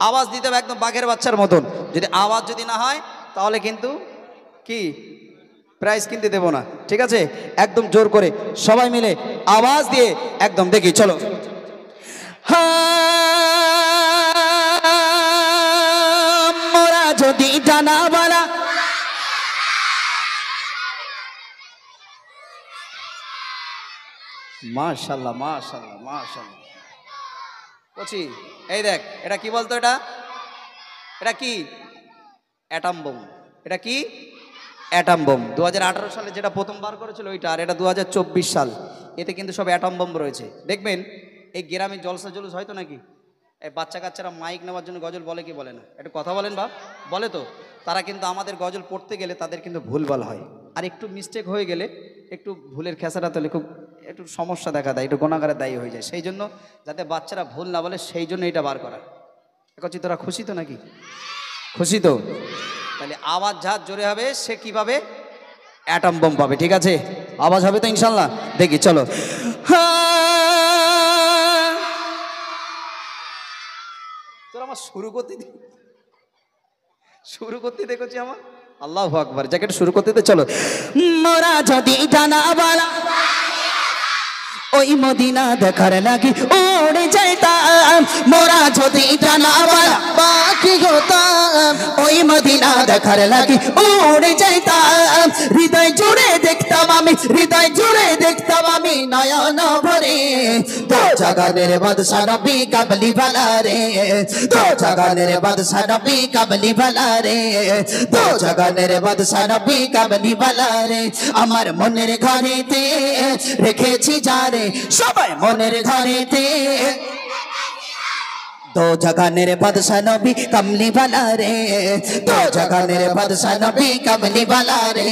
আওয়াজ দিতে হবে একদম বাঘের বাচ্চার মতন। যদি আওয়াজ যদি না হয় তাহলে কিন্তু কি প্রাইজ কিনতে দেবো না, ঠিক আছে? একদম জোর করে সবাই মিলে আওয়াজ দিয়ে একদম দেখি, চলো। মোরা যদি জানাবালা মাশাআল্লাহ মাশাআল্লাহ মাশাআল্লাহ। বলছি এই দেখ, এটা কি বলতো? এটা কি অ্যাটম বোম। এটা কি অ্যাটম বোম। 2018 সালে যেটা প্রথম বার করেছিল ওইটা, আর এটা 2024 সাল। এতে কিন্তু সব অ্যাটম বোম রয়েছে। দেখবেন এই গ্রামে জলসা জলুস হয়তো নাকি, এই বাচ্চা কাচ্চারা মাইক নেওয়ার জন্য গজল বলে কি বলে না? একটু কথা বলেন বা বলে তো। তারা কিন্তু আমাদের গজল পড়তে গেলে তাদের কিন্তু ভুলভাল হয়, আর একটু মিস্টেক হয়ে গেলে, একটু ভুলের খেসারা তোলে, খুব একটু সমস্যা দেখা দেয়, একটু গুনাহগারের দায়ী হয়ে যায়। সেই জন্য যাতে বাচ্চারা ভুল না বলে, সেই জন্য এটা বার করা। দেখছি তোরা খুশি তো নাকি? খুশি তো? তাহলে আওয়াজ যার জোরে হবে সে কি পাবে? অ্যাটম বোম পাবে, ঠিক আছে? আওয়াজ হবে তো ইনশাল্লাহ? দেখি, চলো। তোরা আমার শুরু করতে দেখছি আমার আল্লাহু আকবার। জ্যাকেট শুরু করতে দে, চলো। মোরা যদি জানাবালা ওই মদিনা দেখার লাগি উড়ে যাইতাম, মোরা যদি জানাবালা বাকি হতাম, ওই মদিনা দেখার লাগি উড়ে যাইতাম। হৃদয় জুড়ে দেখতাম আমি, হৃদয় জুড়ে দেখতাম আমি নয়ন ভরে। তো জাগানের বাদশা নবী কাবলি বালা রে, তো জাগানের বাদশা নবী কাবলি বালা রে, তো জাগানের বাদশা নবী কাবলি বালা রে। আমার মনের ঘরেতে রেখেছি যারে, সবাই মনের ঘরেতে। দো জাগানের বাদশা নবী কমলি বালা রে, দো জাগানের বাদশা নবী কমলি বালা রে,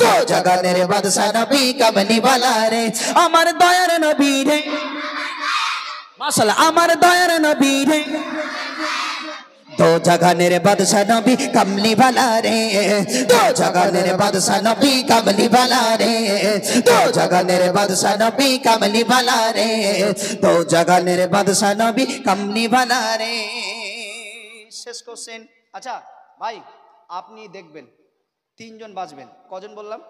দো জাগানের বাদশা নবী কমলি বালা রে। আমার দয়ার নবী রে, মাশাআল্লাহ, আমার দয়ার নবী রে। दो जगानेर बादशाह नबी कमली वाला रे, दो जगानेर बादशाह नबी कमली वाला रे, दो जगानेर बादशाह नबी कमली वाला रे, दो जगानेर बादशाह नबी कमली वाला रे। শেষ কোশ্চেন। আচ্ছা ভাই, আপনি দেখবেন তিনজন বাজবেন। কজন বললাম?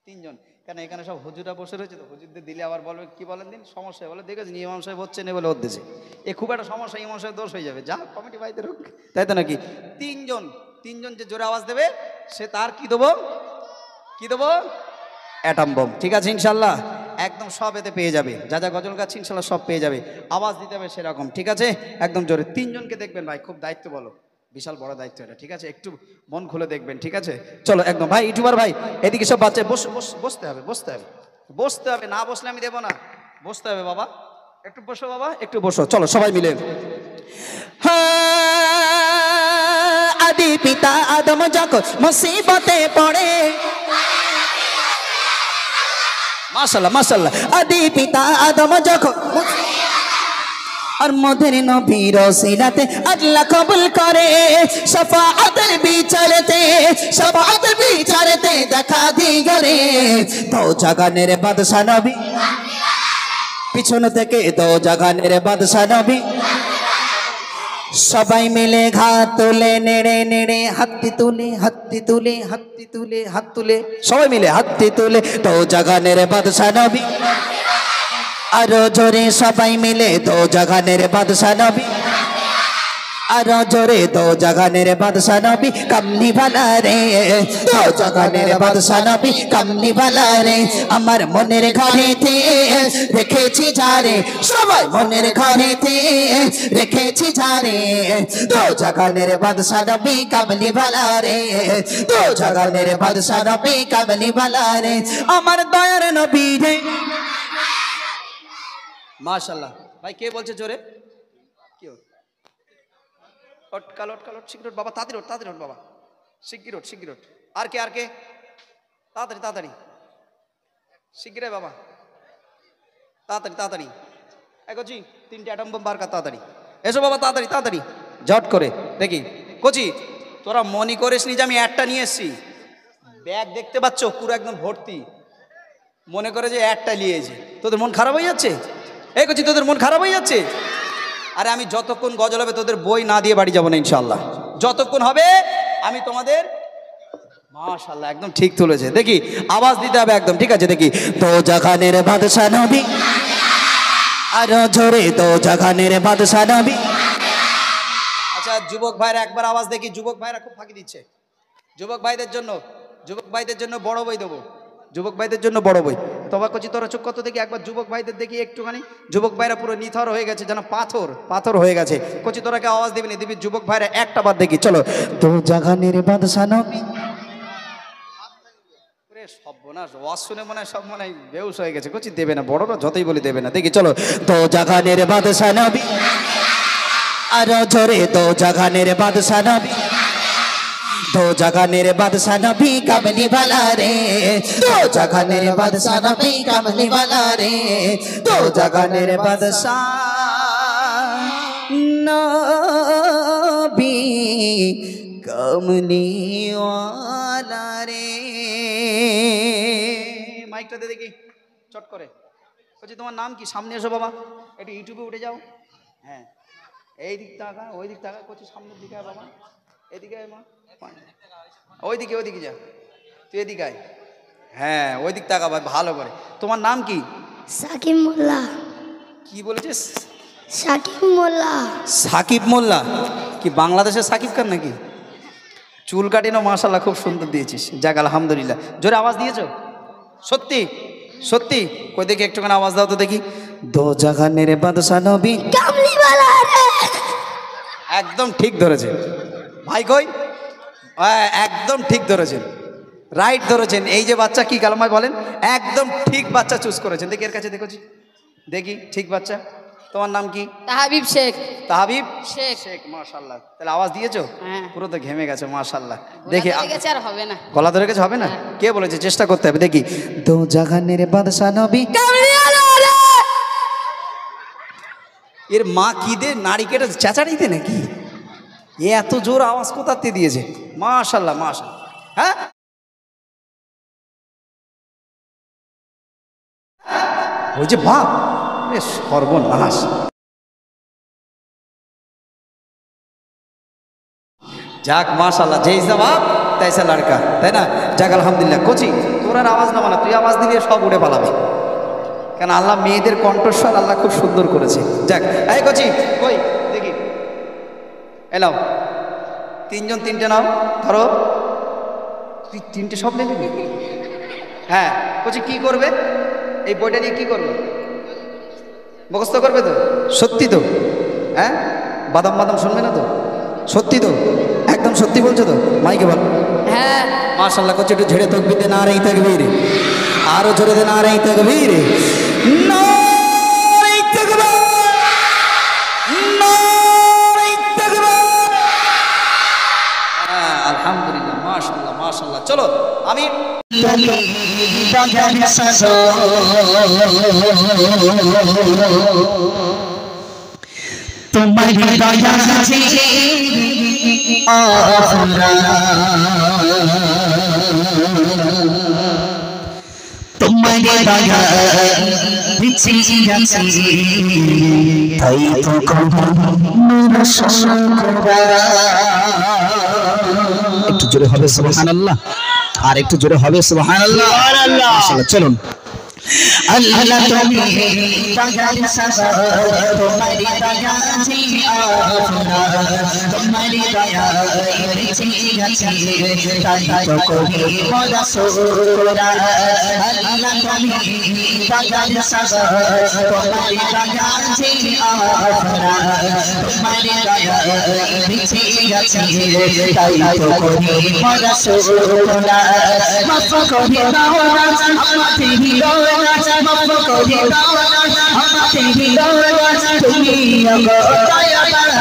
তিনজন। কেন এখানে সব হুজুরা বসে রয়েছে তো, হুজুরদের দিলে আবার বলবে কি বলেন দিন সমস্যা, বলে দেখেছেন ইমাম সাহেব হচ্ছে না বলে ওর দেশে এ খুব একটা সমস্যা, ইমাম সাহেব দোষ হয়ে যাবে, যা কমিটি ভাইদের হোক, তাই তো নাকি? তিনজন যে জোরে আওয়াজ দেবে সে তার কি দেবো? অ্যাটম বোম, ঠিক আছে ইনশাল্লাহ? একদম সব এতে পেয়ে যাবে, যা যা গজল গাচ্ছে ইনশাল্লাহ সব পেয়ে যাবে। আওয়াজ দিতে হবে সেরকম, ঠিক আছে? একদম জোরে তিনজনকে দেখবেন ভাই, খুব দায়িত্ব বলো, বিশাল বড় দায়িত্ব এটা, ঠিক আছে? একটু মন খুলে দেখবেন, ঠিক আছে? চলো একদম ভাই, ইউটিউবার ভাই এদিকে সব বাচ্চা বসতে হবে, না বসলে আমি দেবো না, বসতে হবে বাবা, একটু বসো বাবা, একটু বসো, চলো সবাই মিলে। আদি পিতা আদম যখন মুসিবতে পড়ে, মাশাআল্লাহ মাশাআল্লাহ, আদি পিতা আদম যখন और मोदर नबीर सिराते अल्लाह कबूल करे, शफाअतेर বিচারেতে দেখা দি গরে। দো জাগানের বাদশা নবী পিছন থেকে, দো জাগানের বাদশা নবী সবাই মিলে ঘাত তুলে নেড়ে নেড়ে হাতটি তুলে হাত তুলে সবাই মিলে হাতটি তুলে, দো জাগানের বাদশা নবী। আরো জোরে সবাই মিলে, দো জাগানের বাদশা নবী। আরো জোরে, দো জাগানের বাদশা নবী কমলি বালা রে, দো জাগানের বাদশা নবী কমলি বালা রে। আমার মনের ঘরেতে রেখেছি যারে, সবাই মনের ঘরেতে রেখেছি যারে, দো জাগানের বাদশা নবী কমলি বালা রে, দো জাগানের বাদশা নবী কমলি বালা রে। আমার দয়ার নবী রে। মাশাআল্লাহ ভাই, কে বলছে জোরে? কি কালট শিগগির বাবা, তাড়াতাড়ি বাবা, শিগগির। আর কে তাড়াতাড়ি শিগগির বাবা, তাড়াতাড়ি কচি, 3টে অ্যাটম বোম বার কর তাড়াতাড়ি, এসো বাবা তাড়াতাড়ি ঝট করে। দেখি কচি, তোরা মনে করিস নি যে আমি একটা নিয়ে এসছি, ব্যাগ দেখতে পাচ্ছ পুরো একদম ভর্তি, মনে করে যে একটা নিয়েছে, তোদের মন খারাপ হয়ে যাচ্ছে? এই কচি, তোদের মন খারাপ হয়ে যাচ্ছে? আরে আমি যতক্ষণ গজল হবে তোদের বই না দিয়ে বাড়ি যাবো না ইনশাআল্লাহ। যতক্ষণ হবে আমি তোমাদের, মাশাআল্লাহ একদম ঠিক তুলেছে। দেখি আওয়াজ দিতে হবে একদম, ঠিক আছে? দেখি দো জাহানের বাদশা নবী, আরো জোরে দো জাহানের বাদশা নবী। আচ্ছা যুবক ভাইরা একবার আওয়াজ দেখি, যুবক ভাইরা খুব ফাঁকি দিচ্ছে। যুবক ভাইদের জন্য বড় বই দেবো, যুবক ভাইদের জন্য বড় বই। তবা করছি তোরা চুপ কত দেখি, একবার যুবক ভাইদের দেখি একটুখানি। যুবক ভাইরা পুরো নিথর হয়ে গেছে, যেন পাথর হয়ে গেছে। কচি তোরা কে আওয়াজ দিবি না, দিবি যুবক ভাইরা একটা বার দেখি, চলো। দো জাহানের বাদশা নবী, সর্বনাশ, ওয়াজ শুনে মনে হয় সব মনে হয় বেহুশ হয়ে গেছে। কচি দেবে না, বড়রা যতই বলি দেবে না। দেখি চলো। দো জাহানের বাদশা নবী, আরো জোরে দো জাহানের বাদশা নবী। দো জাহানের বাদশা নবী কামলি वाला রে, দো জাহানের বাদশা নবী কামলি वाला রে, দো জাহানের বাদশা নবী কামলি वाला রে। মাইকটা দে দেখি চট করে। বলছি তোমার নাম কি? সামনে এসো বাবা, একটু ইউটিউবে উঠে যাও। হ্যাঁ এই দিক তাকা, ওই দিক তাকা। করছি সামনের দিকে আয় বাবা, এদিকে আয় মা, ওইদিকে যা, তুই এদিকে আয়। হ্যাঁ ওই দিক তাকা ভাই ভালো করে। তোমার নাম কি? সাকিব মোল্লা। কি বলেছিস? সাকিব মোল্লা। সাকিব মোল্লা? কি বাংলাদেশের সাকিব খান নাকি? চুল কাটিনো মাশাআল্লাহ খুব সুন্দর দিয়েছিস, যাক আলহামদুলিল্লাহ। জোরে আওয়াজ দিয়েছো? সত্যি সত্যি? কই দেখি একটুখানি আওয়াজ দাও তো দেখি। দো জাহানের বাদশা নবী কামলি वाला রে। একদম ঠিক ধরেছেন ভাই। কই একদম ঠিক ধরেছেন, রাইট ধরেছেন। এই যে বাচ্চা কি কালামায় বলেন, একদম ঠিক বাচ্চা চুজ করেছেন। দেখি এর কাছে দেখছি, দেখি ঠিক বাচ্চা। তোমার নাম কি? তাহাবিব শেখ। তাহাবিব শেখ। শেখ, মাশাআল্লাহ। তাহলে আওয়াজ দিয়েছো? হ্যাঁ। পুরো তো ঘেমে গেছে মাশাআল্লাহ। দেখি গেছে আর হবে না, গলা ধরে গেছে, হবে না? কে বলেছে? চেষ্টা করতে হবে। দেখি দো জাহানের বাদশা নবী কামলি वाला রে। এর মা কি দে, নারী কেটে চেঁচাড়িতে নাকি? এ এত জোর আওয়াজ কোথাতে দিয়েছে? মাশাআল্লাহ মাশাআল্লাহ। হ্যাঁ ওই যে বাপ, সর্বনাশ। যাক মাশাআল্লাহ, যেইসা বাপ তাইসা লড়কা, তাই না? যাক আলহামদুলিল্লাহ। কচি তোর আর আওয়াজ না, তুই আওয়াজ দিলে সব উড়ে পালাবে। কেন আল্লাহ মেয়েদের কণ্ঠস্বর আল্লাহ খুব সুন্দর করেছে। যাক এই কচি কই দেখি, এলাও তিনজন তিনটে নাও, ধরো। তুই তিনটে সব নেবে? হ্যাঁ কচি কি করবে এই বইটা নিয়ে? কি করবে? মুখস্থ করবে তো? সত্যি তো? হ্যাঁ বাদাম বাদাম শুনবে না তো? সত্যি তো? একদম সত্যি বলছো তো? মাইকে বল। হ্যাঁ মাশাআল্লাহ। করছে একটু ঝেড়ে তকবীর দে, নারে তাকবীর। আরো জোরে দে, নারে তাকবীর। নারে তাকবীর, নারে তাকবীর। আলহামদুলিল্লাহ মাশাআল্লাহ মাশাআল্লাহ। চলো আমি তোমার দয়া আছে তোমার দয়া তাই তো একটু জোরে হবে সুবহানাল্লাহ, আর একটু জোরে হবে সুবহানাল্লাহ। মাশাআল্লাহ চলুন। আল্লাহ তুমি দয়ার সাগর, তোমার দয়া আছে তোমার দয়া রয়েছে আছে তাই তো করি মোরা শুকরা। আল্লাহ তুমি দয়ার সাগর, তোমার দয়া আছে তোমার দয়া রয়েছে আছে তাই তো করি মোরা শুকরা। মাফ করে দাও আমাকে হিরো, মাফ করে দাও আমাকে হিরো। তুমি দয়াবান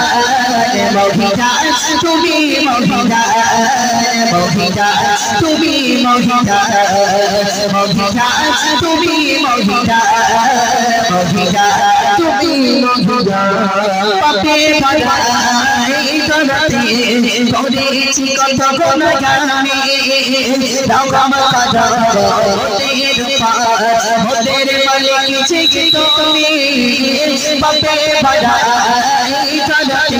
মহিলা, তুমি মহিলা মহিলা, তুমি মহিলা মহিলা, তুমি মহিলা মহিলা, তুমি মহিলা। পাপে ভাই তোরা রাতে করেছি কত গুনাহগানি দাও ক্ষমা করো মোদের পার মোদের মালিক ছিকি তুমি বাপে বাড়াই রাতে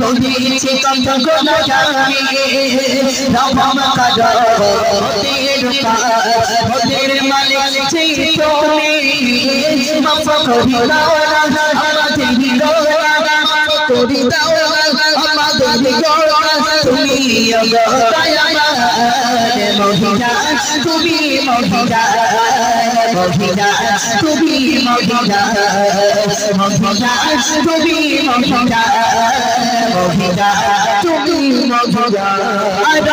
করেছি কত গুনাহগানি দাও ক্ষমা করো মোদের পার মোদের মালিক ছিকি তুমি মাফ করে দাও আমাদের বিরোধা করে দাও আমাদের বিরোধা তুমি দয়াবান মহিলা তুমি মহিলা মহিলা তুমি মহিলা মহিলা তুমি মহিলা মহিলা তুমি মহিলা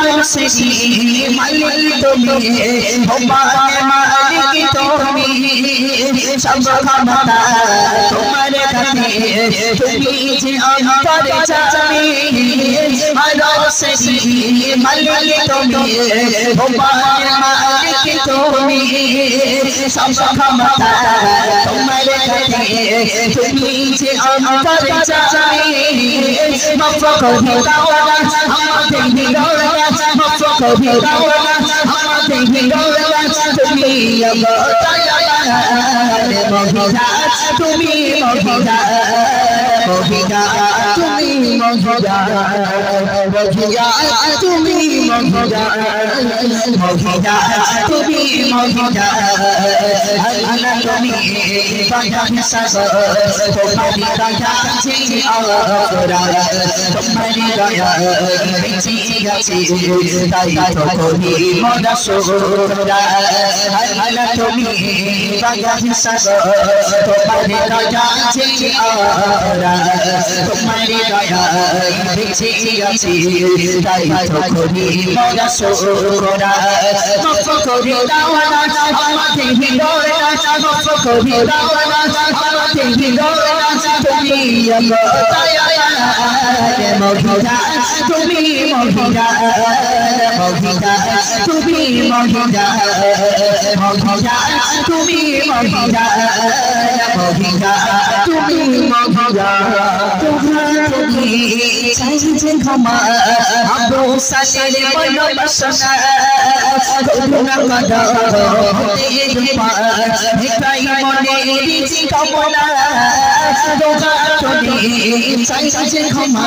আরশের মালিক তুমি ভগবানের মালিক তুমি সব ক্ষমতা তোমার কাছে তুমি যে অন্তরে জানি আরশের মালিক তুমি ভগবানের মালিক তুমি সব ক্ষমতা তোমার কাছে তুমি যে অন্তরে জানি মাফ করে দাও আমাদের বিরোধা মাফ করে দাও আমাদের বিরোধা তুমি দয়াবান মহিলা তুমি মহিলা মহিলা তুমি মহিলা মহিলা তুমি মহিলা মহিলা তুমি মহিলা আল্লাহ তুমি দয়ার সাগর তোমার দয়া ছিল আওরা তোমার দয়া বেঁচে গেছে তাই তো করি মোরা শুকরা আল্লাহ তুমি দয়ার সাগর তোমার দয়া ছিল আওরা তোমার দয়া বেঁচে গেছে তাই তো করি মোরা শুকরা মাফ করে দাও আমাদের বিরোধা মাফ করে দাও আমাদের বিরোধা তুমি দয়াবান মহিলা তুমি মহিলা মহিলা তুমি মহিলা মহিলা তুমি মহিলা মহিলা তুমি মহিলা তুমি চাইছে ক্ষমা আবু সালের ভালোবাসা করুণা করো মোদের পার এটাই মনের কামনা দোয়া করে চাইছে ক্ষমা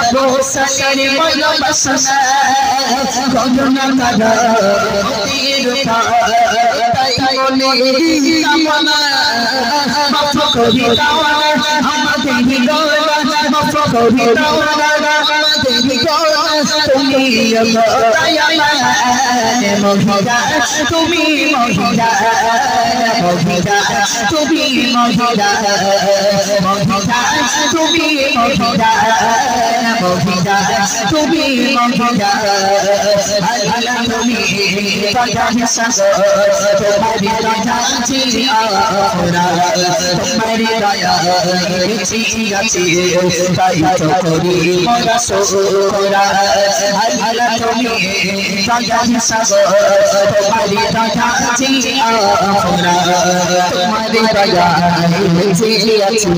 আবু সালের ভালোবাসা করুণা করো মোদের পার এটাই মনের কামনা মাফ করে দাও আমাদের বিরোধা মাফ করে দাও আমাদের বিরোধা তুমি দয়াবান মহিলা তুমি মহিলা মহিলা তুমি মহিলা মহিলা তুমি মহিলা মহিলা তুমি মহিলা আল্লাহ তুমি দয়ার সাগর তোমার দয়া ছিল আওরা তোমার দয়া বেঁচে গেছে তাই তো করি মোরা শুকরা আল্লাহ তুমি দয়ার সাগর তোমার দয়া ছিল আওরা তোমার দয়া বেঁচে গেছে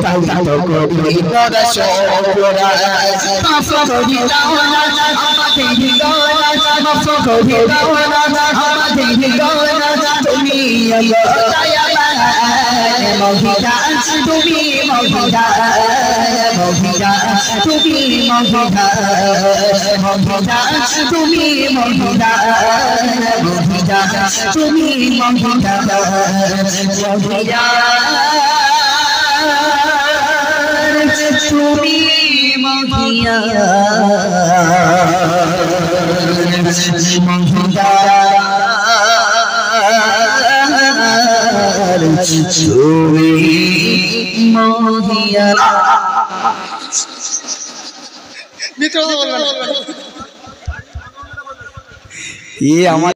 তাই তো করি মোরা শুকরা মাফ করে দাও আমাদের বিরোধা মাফ করে দাও আমাদের বিরোধা তুমি দয়াবান মহিলা তুমি মহিলা মহিলা তুমি মহিলা মহিলা তুমি মহিলা মহিলা তুমি মহিলা মহিলা তুমি মহিলা মহিলা তুমি মহিলা ये हमारे